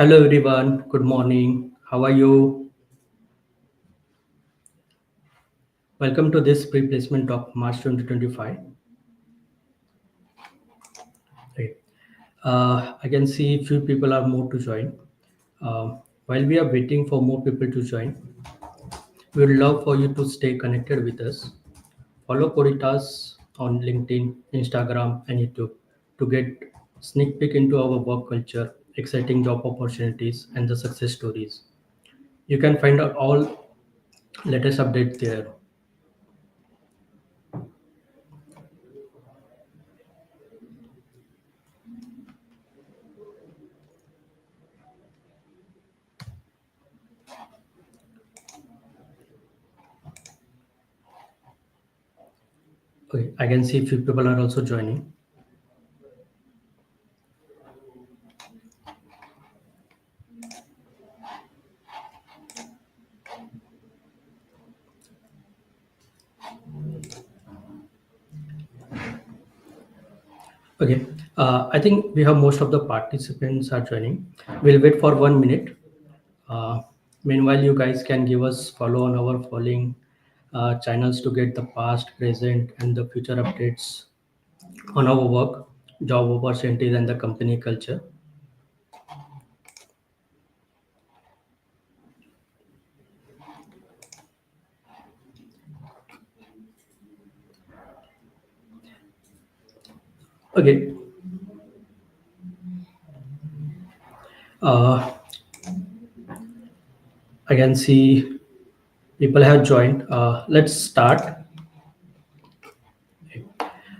Hello everyone, good morning. How are you? Welcome to this pre-placement of March 2025. Right. I can see few people are more to join. While we are waiting for more people to join, we would love for you to stay connected with us. Follow Coditas on LinkedIn, Instagram, and YouTube to get sneak peek into our work culture, exciting job opportunities, and the success stories. You can find out all latest updates there. Okay, I can see few people are also joining. Okay, I think we have most of the participants are joining. We'll wait for 1 minute. Uh, Meanwhile, you guys can give us follow on our following channels to get the past, present, and the future updates on our work, job opportunities, and the company culture. Okay, uh, I can see people have joined. Let's start.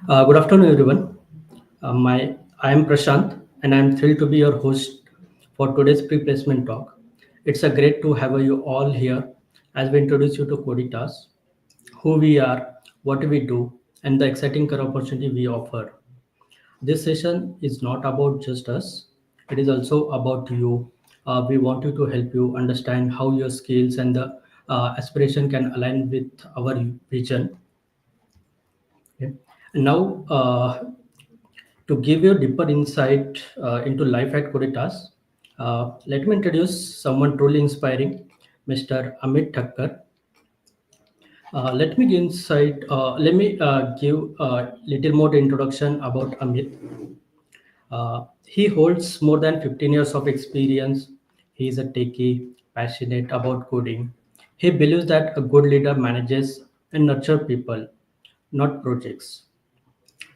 Good afternoon, everyone. I am Prashant, and I am thrilled to be your host for today's pre-placement talk. It's a great to have you all here as we introduce you to Coditas, who we are, what we do, and the exciting career opportunity we offer. This session is not about just us; it is also about you. We want you to help you understand how your skills and the aspiration can align with our vision. Okay. And now, to give you a deeper insight into life at Coditas, let me introduce someone truly inspiring, Mr. Amit Thakkar. Let me give a little more introduction about Amit. He holds more than 15 years of experience. He is a techie, passionate about coding. He believes that a good leader manages and nurture people, not projects.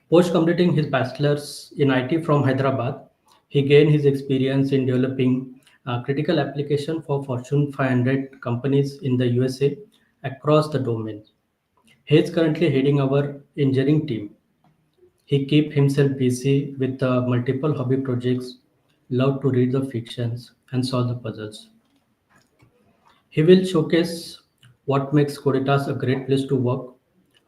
Post completing his bachelor's in IT from Hyderabad, he gained his experience in developing critical application for Fortune 500 companies in the USA across the domains. He is currently heading our engineering team. He keeps himself busy with multiple hobby projects, love to read the fictions and solve the puzzles. He will showcase what makes Coditas a great place to work,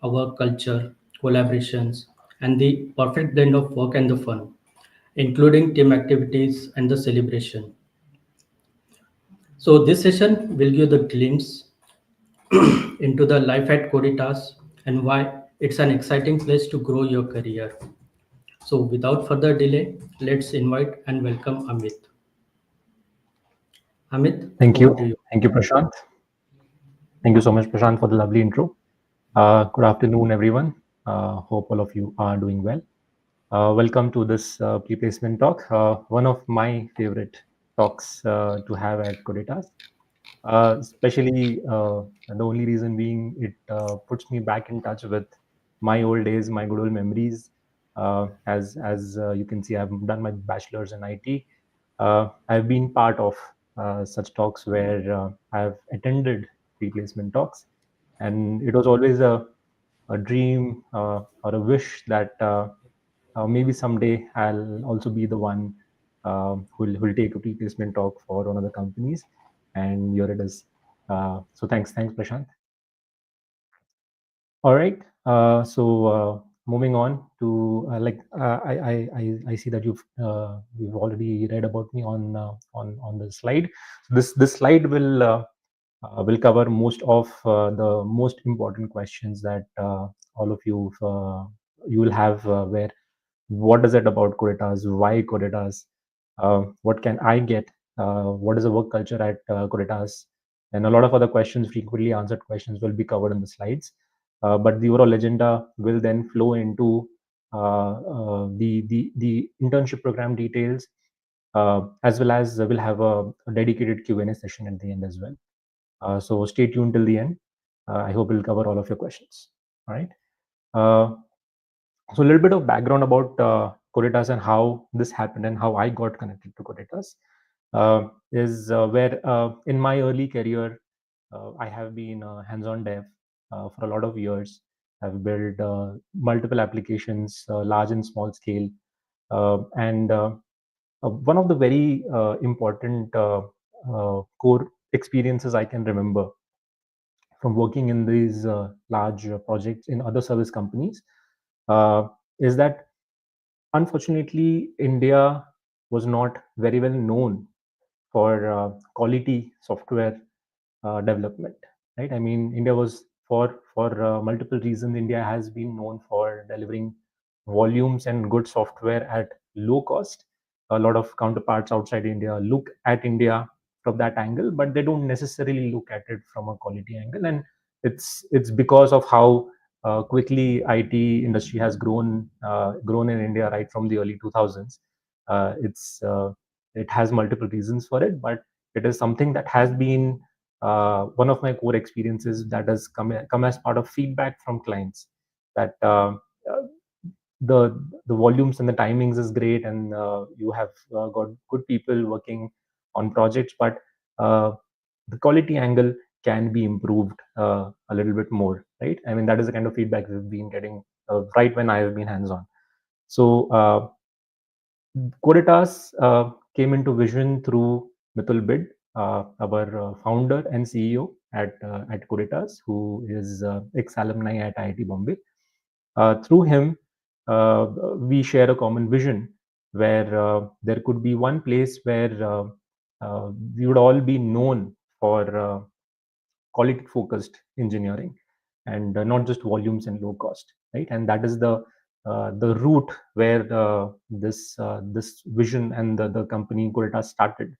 our culture, collaborations, and the perfect blend of work and the fun, including team activities and the celebration. So this session will give the glimpse into the life at Coditas and why it's an exciting place to grow your career. So without further delay, let's invite and welcome Amit. Amit, Thank over you. to you. Thank you, Prashant. Thank you so much, Prashant, for the lovely intro. Good afternoon, everyone. Hope all of you are doing well. Welcome to this pre-placement talk, one of my favorite talks to have at Coditas. Especially the only reason being it puts me back in touch with my old days, my good old memories. As you can see, I've done my bachelor's in IT. I've been part of such talks where I've attended replacement talks, and it was always a dream or a wish that maybe someday I'll also be the one who'll take a replacement talk for one of the companies. And here it is. So thanks, Prashant. All right. Moving on to I see that you've already read about me on the slide. This slide will cover most of the most important questions that all of you will have. Where what is it about Coditas? Why Coditas? What can I get what is the work culture at Coditas, and a lot of other questions, frequently answered questions, will be covered in the slides. But the overall agenda will then flow into the internship program details, as well as we'll have a dedicated Q&A session at the end as well. So stay tuned till the end. I hope we'll cover all of your questions. All right. So a little bit of background about Coditas and how this happened and how I got connected to Coditas is where in my early career, I have been hands-on dev for a lot of years. I've built multiple applications, large and small scale. And one of the very important core experiences I can remember from working in these large projects in other service companies uh, is that unfortunately India was not very well known for quality software development, right? I mean, India was for multiple reasons. India has been known for delivering volumes and good software at low cost. A lot of counterparts outside India look at India from that angle, but they don't necessarily look at it from a quality angle. And it's because of how quickly IT industry has grown in India right from the early 2000s. It's it has multiple reasons for it, but it is something that has been one of my core experiences that has come as part of feedback from clients that uh, the volumes and the timings is great, and you have got good people working on projects, but uh, the quality angle can be improved a little bit more, right? I mean, that is the kind of feedback we've been getting right when I have been hands on. So Coditas came into vision through Mithul Bid, our founder and CEO at Coditas, who is ex-alumni at IIT Bombay. Through him, we share a common vision where there could be one place where we would all be known for quality focused engineering and not just volumes and low cost, right? And that is the route where this vision and the company Coditas started,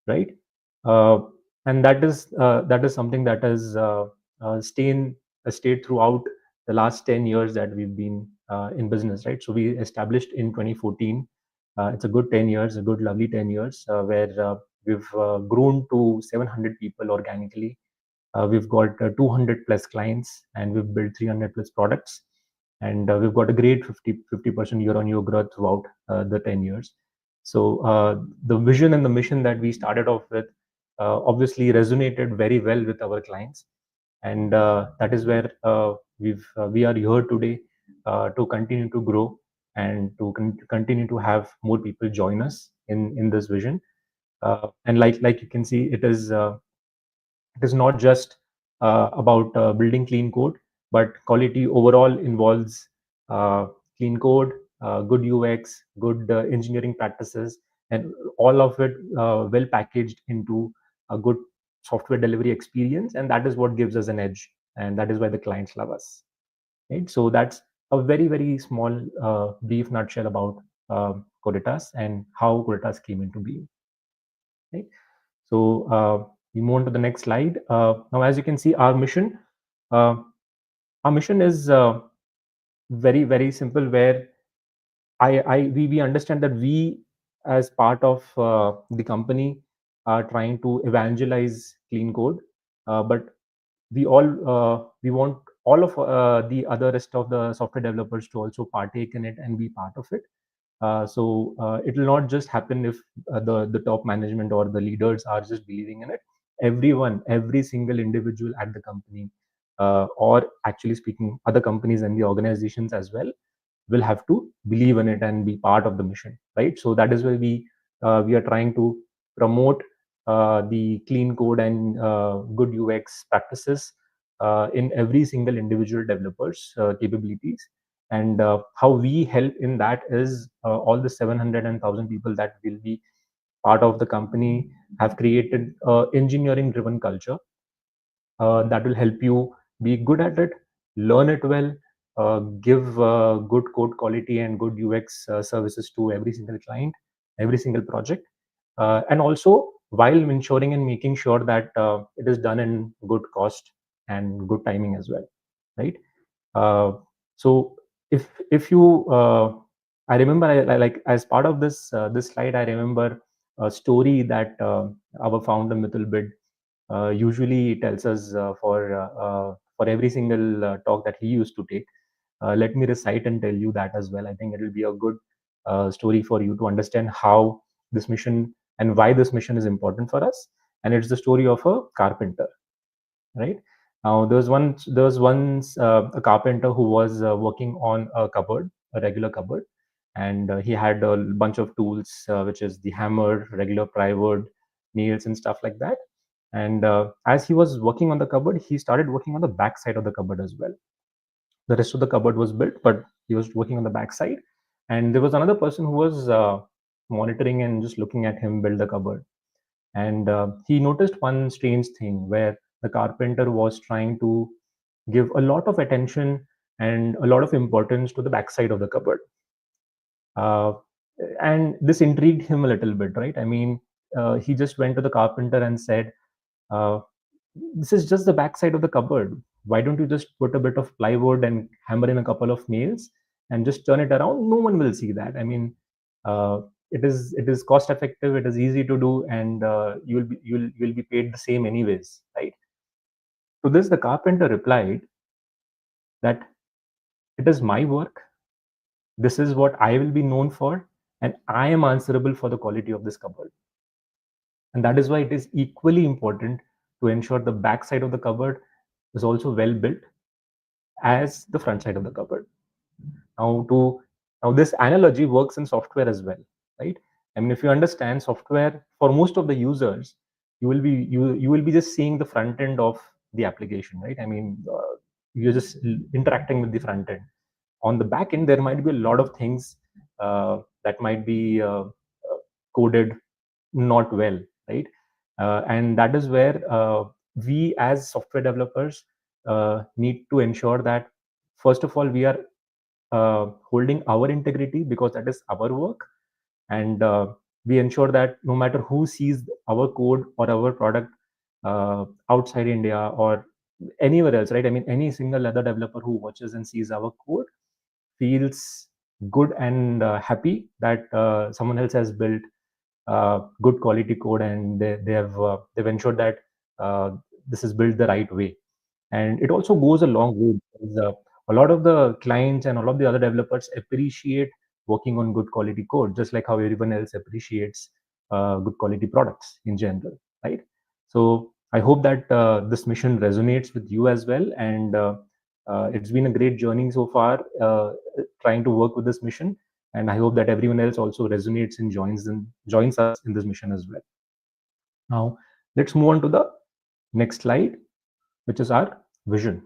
right? uh, and that is something that has stayed throughout the last 10 years that we've been in business, right? So we established in 2014. It's a good 10 years, a good lovely 10 years, where we've grown to 700 people organically. We've got 200 plus clients, and we've built 300 plus products, and we've got a great 50% year on year growth throughout the 10 years. So the vision and the mission that we started off with obviously resonated very well with our clients, and that is where we are here today to continue to grow and to continue to have more people join us in this vision. And like you can see, it is not just about building clean code, but quality overall involves uh, clean code, good UX, good engineering practices, and all of it well packaged into a good software delivery experience. And that is what gives us an edge, and that is why the clients love us. Right? So that's a very very small brief nutshell about Coditas and how Coditas came into being. Right? So we move on to the next slide. Now, as you can see, uh, our mission is very very simple. Where we understand that we, as part of the company, are trying to evangelize clean code, but we want all of the other rest of the software developers to also partake in it and be part of it. So it will not just happen if the top management or the leaders are just believing in it. Everyone, every single individual at the company, or actually speaking, other companies and the organizations as well, will have to believe in it and be part of the mission, right? So that is why we are trying to promote the clean code and good UX practices in every single individual developer's capabilities. And how we help in that is all the 700 and 1000 people that will be part of the company have created engineering driven culture that will help you be good at it, learn it well, give good code quality and good UX services to every single client, every single project. and also while ensuring and making sure that it is done in good cost and good timing as well, right? So if you I remember like as part of this slide, I remember a story that our founder Mithil Bid usually tells us for every single talk that he used to take. Let me recite and tell you that as well. I think it will be a good story for you to understand how this mission and why this mission is important for us. And it's the story of a carpenter, right? Now, there was once a carpenter who was working on a cupboard, a regular cupboard, and he had a bunch of tools, which is the hammer, regular plywood, nails, and stuff like that. And as he was working on the cupboard, he started working on the back side of the cupboard as well. The rest of the cupboard was built, but he was working on the back side. And there was another person who was monitoring and just looking at him build the cupboard. And he noticed one strange thing where the carpenter was trying to give a lot of attention and a lot of importance to the backside of the cupboard. Uh, and this intrigued him a little bit, right? I mean, he just went to the carpenter and said, uh, this is just the backside of the cupboard. Why don't you just put a bit of plywood and hammer in a couple of nails and just turn it around? No one will see that. I mean, it is cost effective. It is easy to do, and you'll be paid the same anyways, right? To this, the carpenter replied that it is my work. This is what I will be known for, and I am answerable for the quality of this cupboard. And that is why it is equally important to ensure the back side of the cupboard is also well built as the front side of the cupboard. Now, this analogy works in software as well, right? I mean, if you understand software, for most of the users, you will be just seeing the front end of the application, right? I mean, you're just interacting with the front end. On the back end, there might be a lot of things that might be coded not well, right? And that is where we as software developers need to ensure that first of all we are holding our integrity because that is our work, and we ensure that no matter who sees our code or our product outside India or anywhere else, right? I mean, any single other developer who watches and sees our code feels good and happy that someone else has built good quality code, and they've ensured that uh, this is built the right way. And it also goes a long way because a lot of the clients and all of the other developers appreciate working on good quality code, just like how everyone else appreciates good quality products in general, right? So I hope that this mission resonates with you as well, and it's been a great journey so far trying to work with this mission, and I hope that everyone else also resonates and joins us in this mission as well. Now let's move on to the next slide, which is our vision,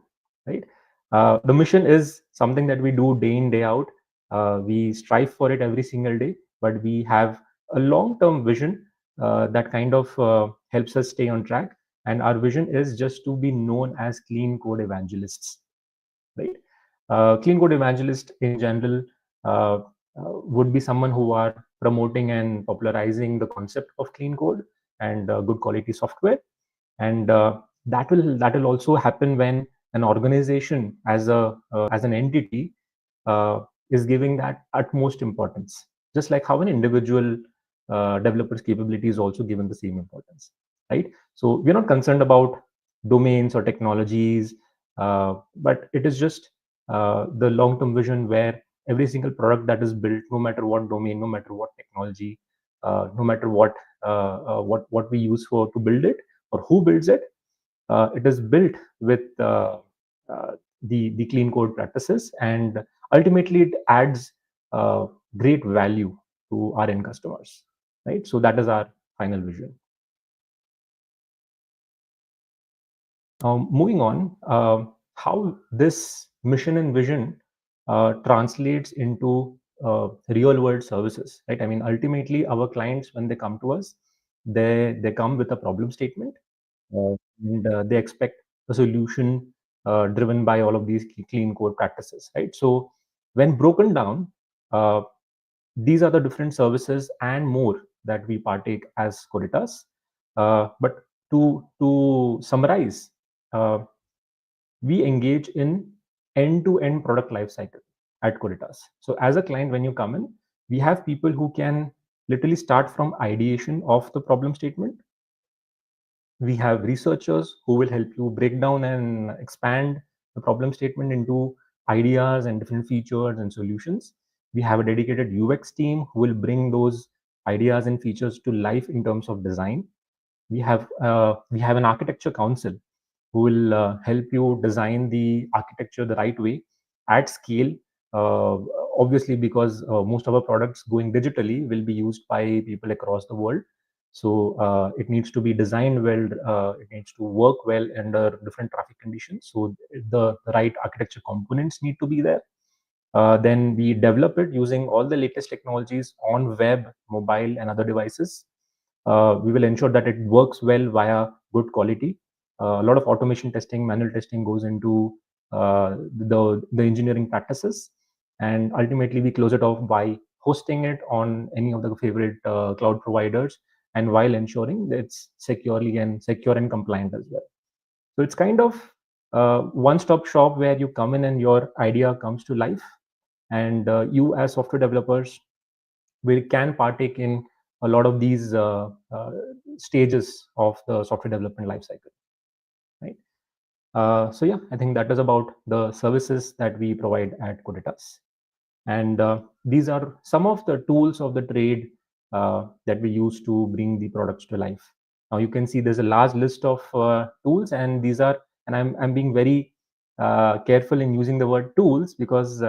right? The mission is something that we do day in, day out. We strive for it every single day, but we have a long-term vision that kind of helps us stay on track. And our vision is just to be known as clean code evangelists, right? Clean code evangelist in general would be someone who are promoting and popularizing the concept of clean code and good quality software, and that will also happen when an organization as an entity uh, is giving that utmost importance, just like how an individual developer's capability is also given the same importance, right? So we're not concerned about domains or technologies, but it is just the long-term vision where every single product that is built, no matter what domain, no matter what technology, no matter what we use for to build it or who builds it, it is built with the clean code practices, and ultimately it adds great value to our end customers, right? So that is our final vision. Moving on, how this mission and vision translates into real world services, right? I mean, ultimately our clients, when they come to us, they come with a problem statement, and they expect a solution driven by all of these clean code practices, right? So when broken down, uh, these are the different services and more that we partake as Coditas. But to summarize, we engage in end-to-end product lifecycle at Coditas. So as a client, when you come in, we have people who can literally start from ideation of the problem statement. We have researchers who will help you break down and expand the problem statement into ideas and different features and solutions. We have a dedicated UX team who will bring those ideas and features to life in terms of design. We have an architecture council who will help you design the architecture the right way at scale. Uh, Obviously, because most of our products going digitally will be used by people across the world. So it needs to be designed well. It needs to work well under different traffic conditions. So the right architecture components need to be there. Then we develop it using all the latest technologies on web, mobile, and other devices. We will ensure that it works well via good quality. A lot of automation testing, manual testing goes into the engineering practices, and ultimately we close it off by hosting it on any of the favorite cloud providers, and while ensuring that it's secure and compliant as well. So it's kind of one-stop shop where you come in and your idea comes to life, and you as software developers we can partake in a lot of these stages of the software development lifecycle, right? So yeah, I think that is about the services that we provide at Coditas. And these are some of the tools of the trade that we use to bring the products to life. Now you can see there's a large list of tools, and these are, and I'm being very careful in using the word tools because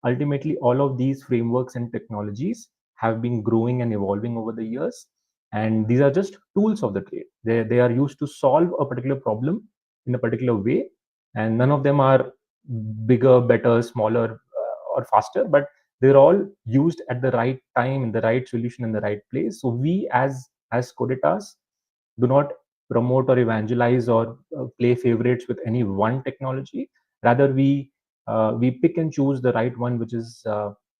ultimately all of these frameworks and technologies have been growing and evolving over the years, and these are just tools of the trade. They are used to solve a particular problem in a particular way, and none of them are bigger, better, smaller, or faster, but they're all used at the right time in the right solution in the right place. So we as Coditas do not promote or evangelize or play favorites with any one technology. Rather, we pick and choose the right one which is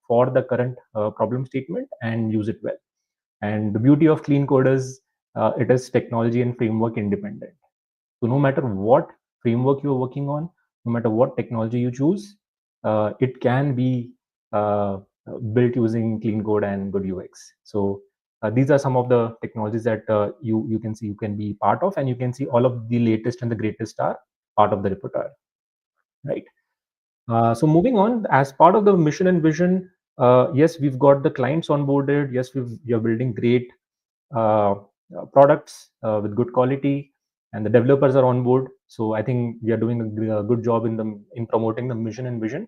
for the current problem statement and use it well. And the beauty of clean code is it is technology and framework independent. So no matter what framework you're working on, no matter what technology you choose, it can be built using clean code and good UX. So these are some of the technologies that you can see you can be part of, and you can see all of the latest and the greatest are part of the repertoire, right? So moving on, as part of the mission and vision, yes, we've got the clients onboarded. Yes, we are building great uh, products with good quality, and the developers are on board. So I think we are doing a good job in promoting the mission and vision.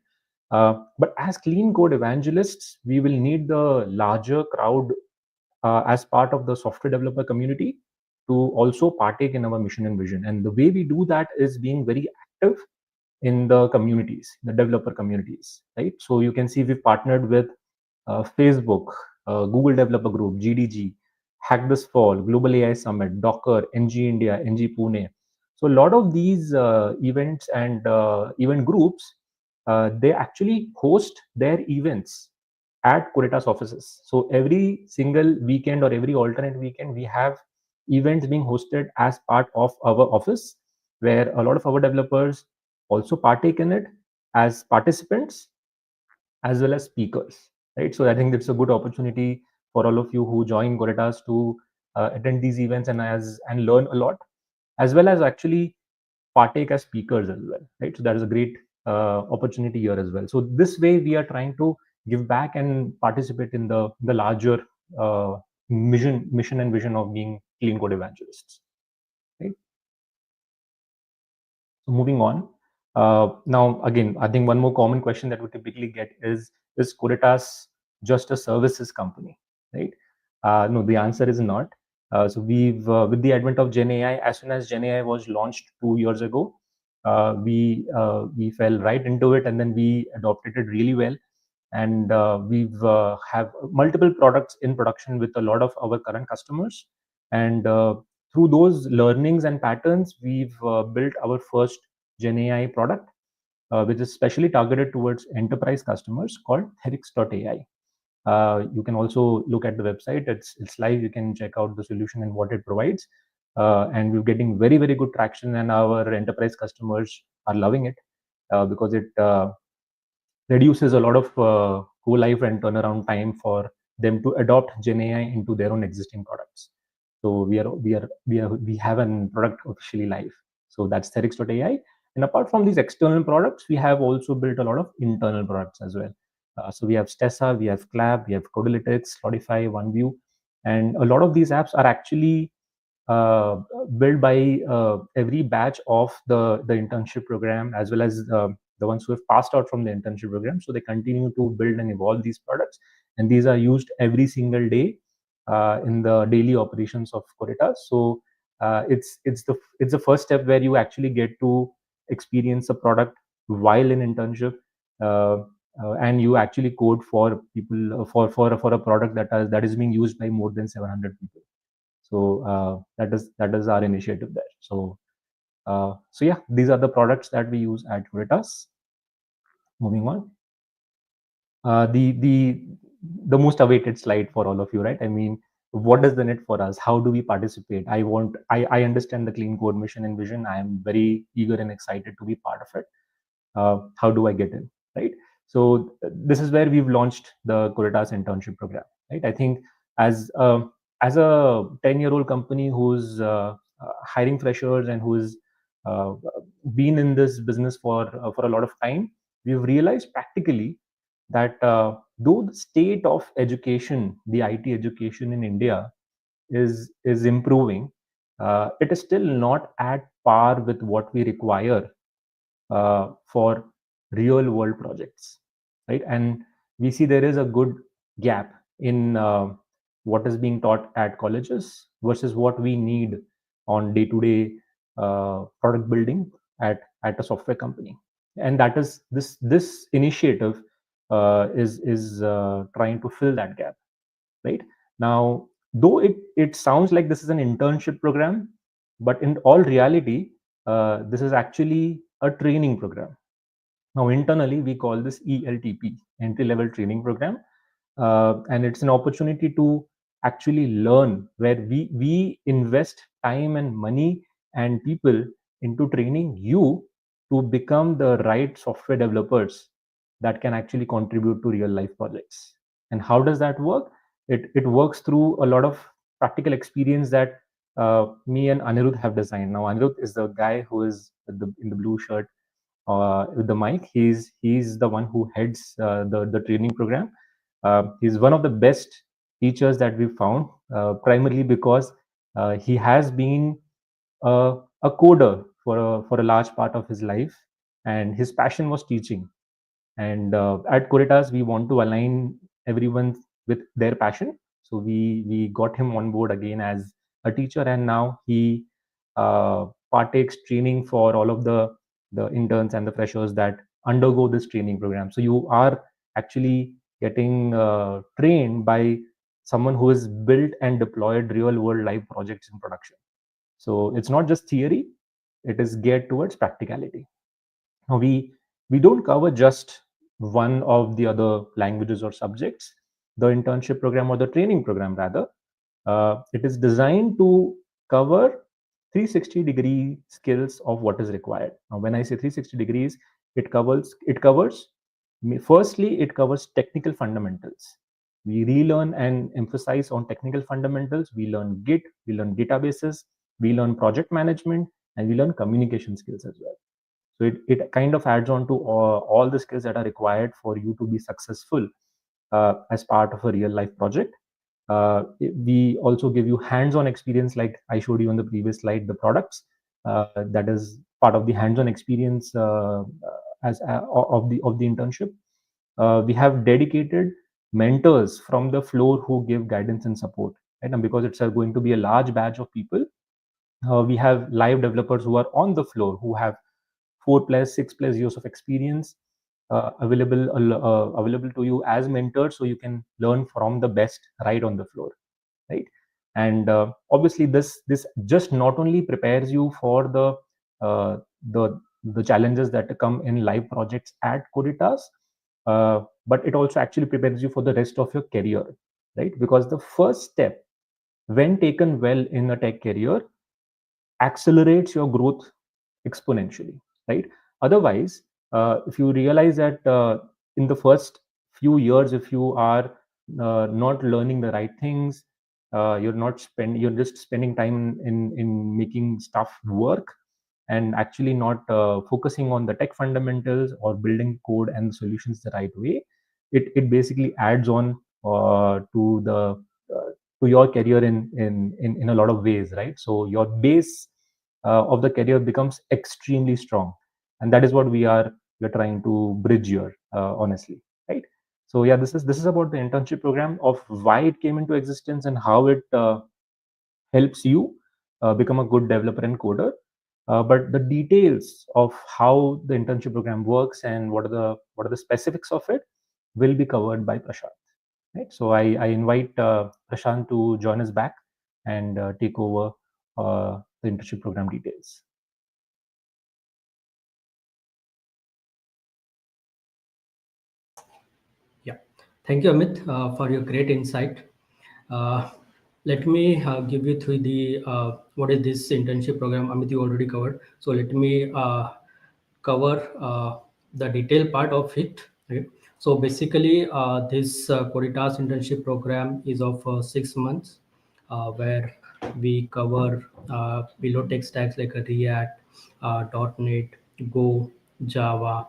But as clean code evangelists, we will need the larger crowd as part of the software developer community to also partake in our mission and vision. And the way we do that is being very active in the communities, the developer communities, right? So you can see we've partnered with Facebook, Google Developer Group, GDG, Hack This Fall, Global AI Summit, Docker, NG India, NG Pune. So a lot of these events and event groups, they actually host their events at Coditas offices. So every single weekend or every alternate weekend, we have events being hosted as part of our office, where a lot of our developers also partake in it as participants as well as speakers, right? So I think it's a good opportunity for all of you who join Coditas to attend these events and learn a lot, as well as actually partake as speakers as well, right? So that is a great opportunity here as well. So this way we are trying to give back and participate in the larger mission and vision of being clean code evangelists, right? So moving on. Now, again, I think one more common question that we typically get is Coditas just a services company, right? No, the answer is not. So we've, with the advent of Gen AI, as soon as Gen AI was launched 2 years ago, we fell right into it, and then we adopted it really well. And we've have multiple products in production with a lot of our current customers, and through those learnings and patterns, we've built our first Gen AI product, which is specially targeted towards enterprise customers called Therix.ai. You can also look at the website. It's live. You can check out the solution and what it provides. And we're getting very, very good traction, and our enterprise customers are loving it because it reduces a lot of go live and turnaround time for them to adopt Gen AI into their own existing products. So we have a product officially live. So that's Therix.ai. And apart from these external products, we have also built a lot of internal products as well. So we have Stessa, we have Clap, we have Coditas, Spotify, OneView, and a lot of these apps are actually uh, built by every batch of the internship program, as well as the ones who have passed out from the internship program. So they continue to build and evolve these products, and these are used every single day in the daily operations of Coditas. So it's the first step where you actually get to experience a product while in internship. And you actually code for people for a product that is being used by more than 700 people. So that is our initiative there. So yeah, these are the products that we use at Coditas. Moving on, the most awaited slide for all of you, right? I mean, what does the net for us? How do we participate? I understand the clean code mission and vision. I am very eager and excited to be part of it. How do I get in, right? So this is where we've launched the Coditas internship program, right? I think as as a 10-year-old company who's hiring freshers and who's uh, been in this business for a lot of time, we've realized practically that though the state of education, the IT education in India is improving, it is still not at par with what we require for real world projects, right? And we see there is a good gap in what is being taught at colleges versus what we need on day to day product building at a software company. And that is this initiative is trying to fill that gap, right? Now, though it sounds like this is an internship program, but in all reality, this is actually a training program. Now, internally, we call this ELTP, entry level training program. And it's an opportunity to actually learn, where we invest time and money and people into training you to become the right software developers that can actually contribute to real life projects. And how does that work? It works through a lot of practical experience that me and Anirudh have designed. Now, Anirudh is the guy who is in the blue shirt with the mic. He's the one who heads the training program. He's one of the best teachers that we've found, primarily because he has been a coder for a large part of his life, and his passion was teaching. And at Coditas, we want to align everyone with their passion. So we got him on board again as a teacher, and now he partakes training for all of the interns and the freshers that undergo this training program. So you are actually getting trained by someone who has built and deployed real world live projects in production. So it's not just theory; it is geared towards practicality. Now, we don't cover just one of the other languages or subjects. The internship program, or the training program rather, it is designed to cover 360-degree skills of what is required. Now, when I say 360 degrees, it covers firstly, it covers technical fundamentals. We relearn and emphasize on technical fundamentals. We learn Git, we learn databases, we learn project management, and we learn communication skills as well. So it kind of adds on to all the skills that are required for you to be successful as part of a real life project. We also give you hands-on experience, like I showed you on the previous slide, the products. That is part of the hands-on experience as of the internship. We have dedicated mentors from the floor who give guidance and support, right? And because it's going to be a large batch of people, we have live developers who are on the floor, who have 4+, 6+ years of experience available to you as mentors, so you can learn from the best right on the floor, right? And obviously, this just not only prepares you for uh, the the challenges that come in live projects at Coditas, but it also actually prepares you for the rest of your career, right? Because the first step, when taken well in a tech career, accelerates your growth exponentially, right? Otherwise, if you realize that in the first few years, if you are not learning the right things, you're just spending time in making stuff work, and actually not focusing on the tech fundamentals or building code and solutions the right way, it basically adds on to the to your career in a lot of ways, right? So your base of the career becomes extremely strong, and that is what we're trying to bridge here, honestly, right? So yeah, this is about the internship program, of why it came into existence and how it helps you become a good developer and coder. But the details of how the internship program works and what are the specifics of it will be covered by Prashant. Right. So I invite Prashant to join us back and take over the internship program details. Yeah. Thank you, Amit, for your great insight. Uh, Let me give you through the what is this internship program. Amit, you already covered. So let me cover the detail part of it. Okay. So basically, this Coditas internship program is of 6 months, where we cover below tech stacks like a React, .NET, Go, Java,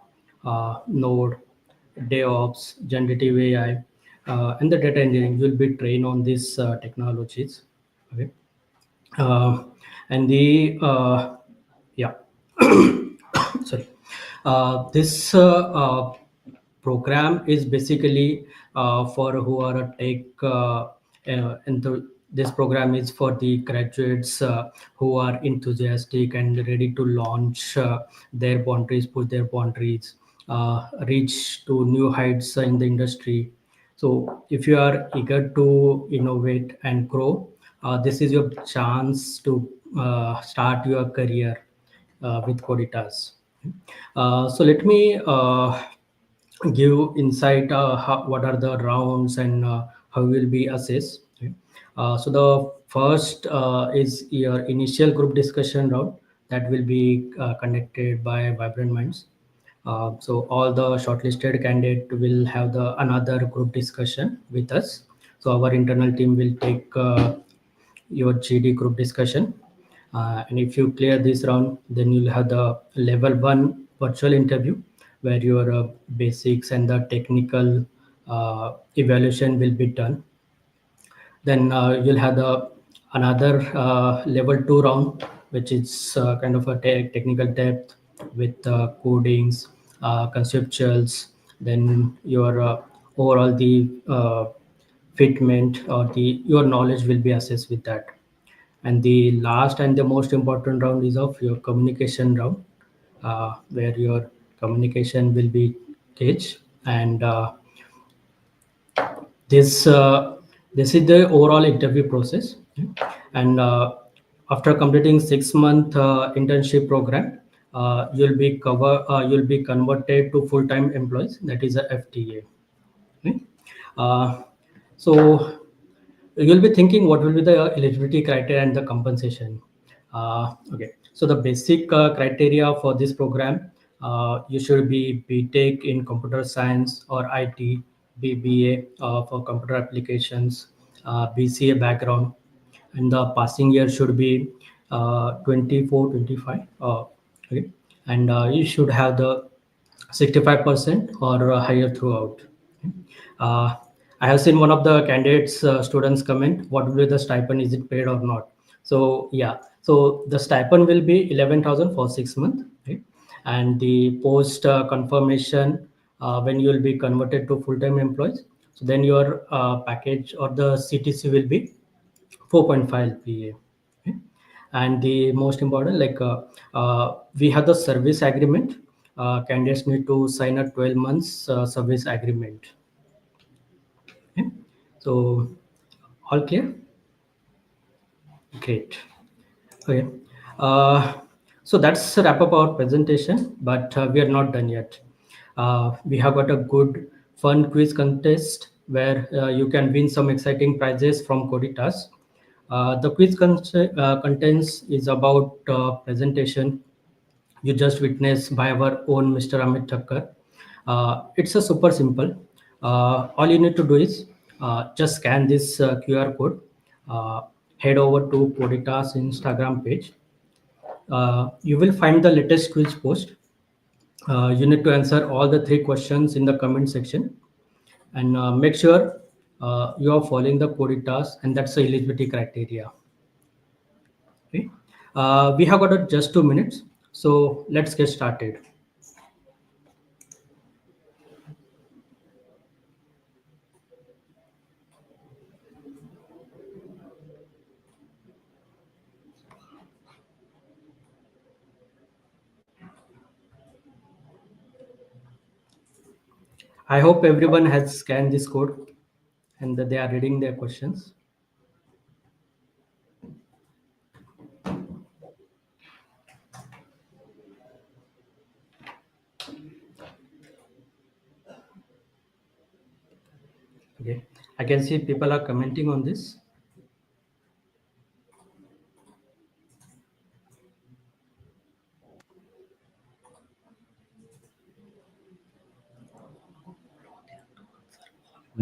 Node, DevOps, generative AI, and the data engineering will be trained on these technologies. Okay, uh, and the yeah, sorry, this program is basically for who are a tech, and this program is for the graduates who are enthusiastic and ready to launch their boundaries, push their boundaries, reach to new heights in the industry. So if you are eager to innovate and grow, this is your chance to start your career with Coditas. So let me give insight what are the rounds and how will be assessed. Okay. So the first is your initial group discussion round that will be conducted by Vibrant Minds. So all the shortlisted candidate will have the another group discussion with us. So our internal team will take your GD group discussion. And if you clear this round, then you'll have the level one virtual interview where your basics and the technical evaluation will be done. Then you'll have the another level two round, which is kind of a technical depth with codings, conceptuals. Then your overall the fitment or the your knowledge will be assessed with that. And the last and the most important round is of your communication round, where your communication will be gauged. And this this is the overall interview process. And after completing 6 month internship program, you'll be converted to full-time employees, that is a FTA. Okay? uh, so you'll be thinking what will be the eligibility criteria and the compensation. Okay, so the basic criteria for this program, you should be BTech in computer science or IT, BBA for computer applications, BCA background, and the passing year should be 24 25. Okay. And you should have the 65% or higher throughout. uh, I have seen one of the candidates students comment, what will be the stipend, is it paid or not? So yeah, so the stipend will be 11,000 for 6 months, right? And the post confirmation, when you will be converted to full-time employees, so then your package or the CTC will be 4.5 LPA. Okay? And the most important, like we have the service agreement. Candidates need to sign a 12 months service agreement. Okay? So all clear? Great. Okay. Uh, so that's a wrap up our presentation, but we are not done yet. We have got a good fun quiz contest where you can win some exciting prizes from Coditas. The contents is about presentation you just witnessed by our own Mr. Amit Thakkar. It's a super simple. All you need to do is just scan this QR code, uh, head over to Coditas Instagram page. You will find the latest quiz post. You need to answer all the three questions in the comment section and make sure you are following the Coditas and that's the eligibility criteria. Okay. We have got just 2 minutes, so let's get started. I hope everyone has scanned this code and that they are reading their questions. Okay, I can see people are commenting on this.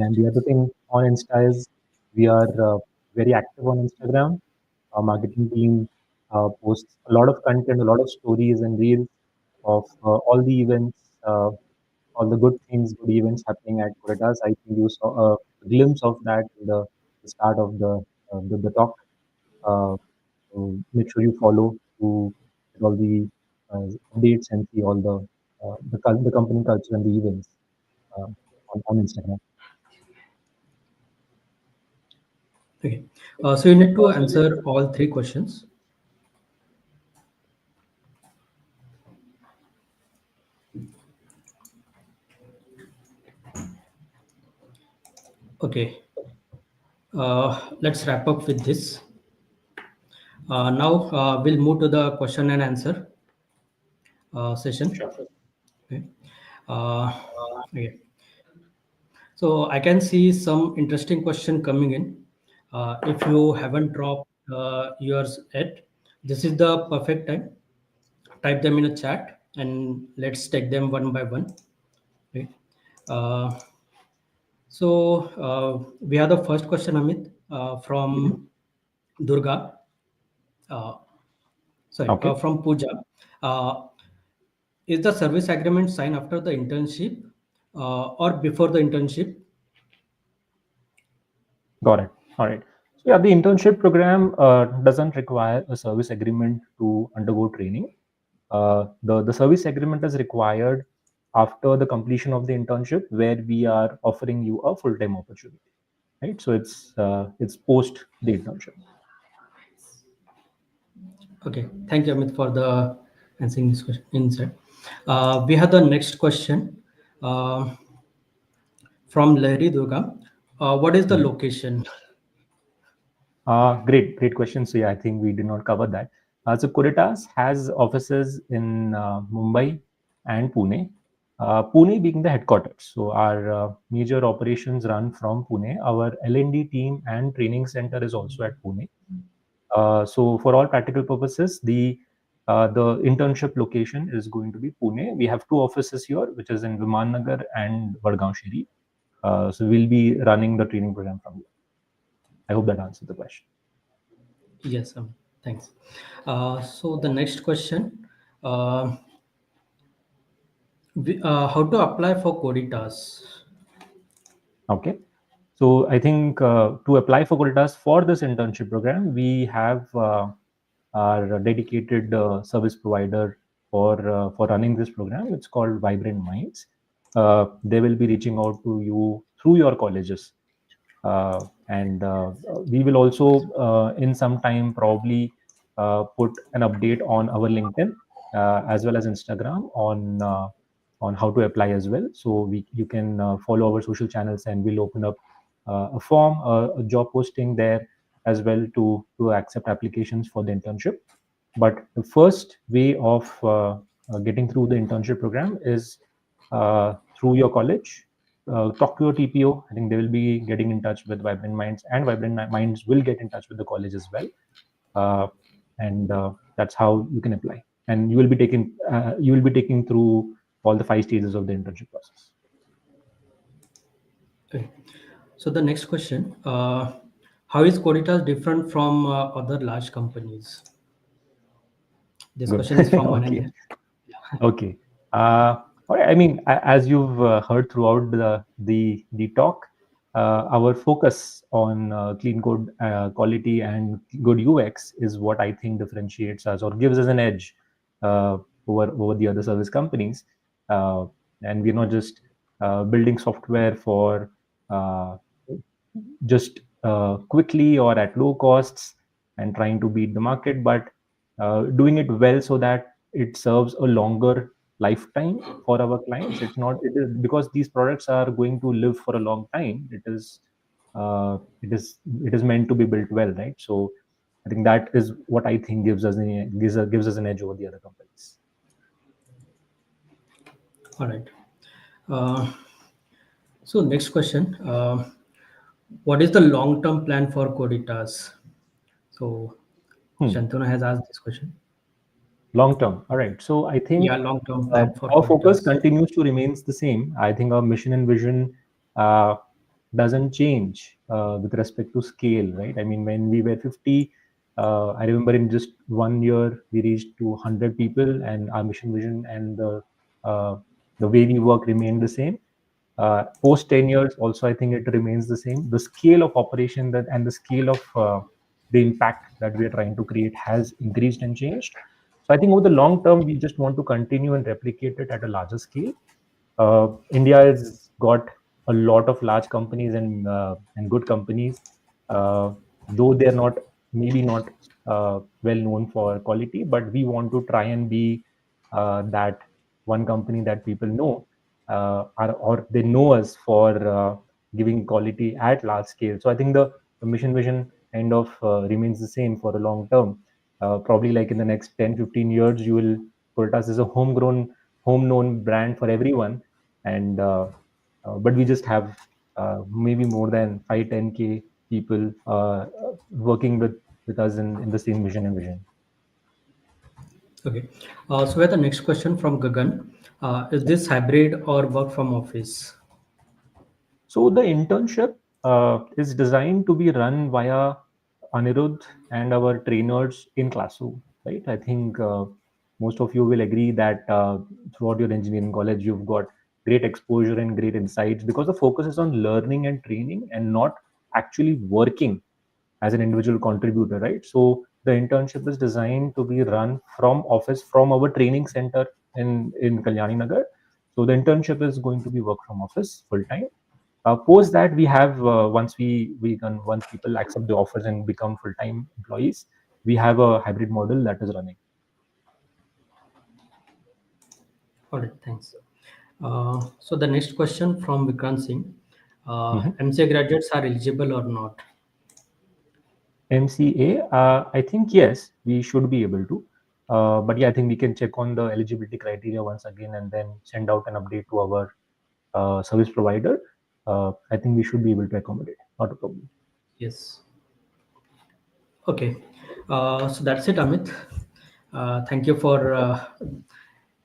And the other thing on Insta is we are very active on Instagram. Our marketing team posts a lot of content, a lot of stories and reels of all the events, all the good things, good events happening at Coditas. I think you saw a glimpse of that in the start of the talk. Uh, so make sure you follow to get all the updates and see all the company culture and the events uh, on Instagram. Okay, so you need to answer all three questions. Okay, let's wrap up with this. Now we'll move to the question and answer session. Okay. Uh, okay. So I can see some interesting question coming in. If you haven't dropped yours yet, this is the perfect time. Type them in a chat and let's take them one by one. Okay. Uh, we have the first question, Amit, from Durga. Uh, Okay. from Pooja. Uh, is the service agreement signed after the internship or before the internship? Got it. All right. So yeah, the internship program doesn't require a service agreement to undergo training. The service agreement is required after the completion of the internship, where we are offering you a full time opportunity. Right. So it's post the internship. Okay, thank you, Amit, for the answering this question. Inside, we have the next question uh, from Larry Durga. What is the Mhm. location? Great question. So yeah, I think we did not cover that. So Coditas has offices in Mumbai and Pune. Pune being the headquarters. So our major operations run from Pune. Our L&D team and training center is also at Pune. So for all practical purposes, the internship location is going to be Pune. We have two offices here, which is in Viman Nagar and Vadgaon Shiri. So we'll be running the training program from here. I hope that answered the question. Yes, thanks. So the next question, uh, how to apply for Coditas? Okay. So I think to apply for Coditas for this internship program, we have our dedicated service provider for running this program. It's called Vibrant Minds. They will be reaching out to you through your colleges, and we will also in some time probably put an update on our LinkedIn as well as Instagram on how to apply as well. So you can follow our social channels, and we'll open up a form, a job posting there as well to accept applications for the internship. But the first way of getting through the internship program is through your college. Talk to your TPO. I think they will be getting in touch with Vibrant Minds, and Vibrant Minds will get in touch with the college as well. And that's how you can apply. And you will be taking through all the 5 stages of the internship process. Okay. So the next question, how is Coditas different from other large companies? This Good. question is from Okay. Ananya. Okay. All right. I mean, as you've heard throughout the talk, our focus on clean code quality and good UX is what I think differentiates us or gives us an edge uh, over the other service companies. Uh, and we're not just building software for uh, just quickly or at low costs and trying to beat the market, but doing it well so that it serves a longer lifetime for our clients. It is because these products are going to live for a long time. It is meant to be built well, right? So I think that is what I think gives us an edge over the other companies. All right. Uh, so next question, what is the long-term plan for Coditas? So Hmm. Shantanu has asked this question. Long term. All right. So I think Yeah, long-term plan for our focus Coditas. continues to remains the same. I think our mission and vision uh, doesn't change with respect to scale, right? I mean, when we were 50, I remember in just 1 year we reached to 100 people, and our mission, vision, and uh, the way we work remained the same. Post 10 years, also I think it remains the same. The scale of operation that and the scale of the impact that we are trying to create has increased and changed. So I think over the long term, we just want to continue and replicate it at a larger scale. India has got a lot of large companies and good companies, though they're not maybe not well known for quality, but we want to try and be that one company that people know, or they know us for giving quality at large scale. So I think the mission vision kind of remains the same for the long term. Probably like in the next 10-15 years, you will put us as a homegrown, home known brand for everyone. And but we just have maybe more than 5-10K people working with us in the same mission and vision. Okay. So we have the next question from Gagan. Is this hybrid or work from office? So the internship is designed to be run via Anirudh and our trainers in classroom, right? I think most of you will agree that throughout your engineering college, you've got great exposure and great insights because the focus is on learning and training and not actually working as an individual contributor, right? So the internship is designed to be run from office from our training center in Kalyani Nagar. So the internship is going to be work from office full time. Post that we have once people accept the offers and become full time employees, we have a hybrid model that is running. All right, thanks. So the next question from Vikrant Singh. Mhm. MCA graduates are eligible or not? MCA, I think yes, we should be able to. But yeah, I think we can check on the eligibility criteria once again and then send out an update to our service provider. I think we should be able to accommodate. Not a problem. Yes. Okay. So that's it, Amit. Thank you for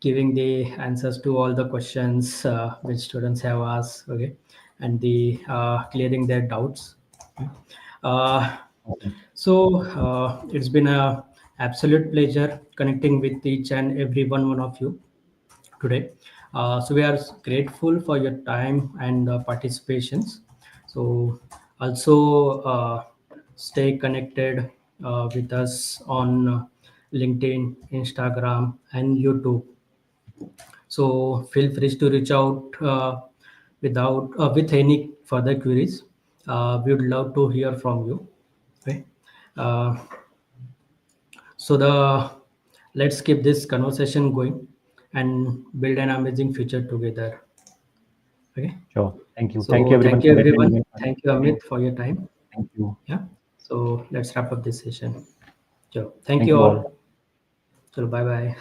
giving the answers to all the questions which students have asked. Okay, and the clearing their doubts. Uh, Okay. so it's been a absolute pleasure connecting with each and every one of you today. So we are grateful for your time and participations. So also stay connected with us on LinkedIn, Instagram, and YouTube. So feel free to reach out without with any further queries. We would love to hear from you. Okay. Uh, so the let's keep this conversation going and build an amazing future together. Okay. Sure. Thank you. Thank you So everyone thank you for everyone. attending and Thank you participating. Amit for your time. Thank you. Yeah. So let's wrap up this session. So thank Thank you you all. all. So bye bye.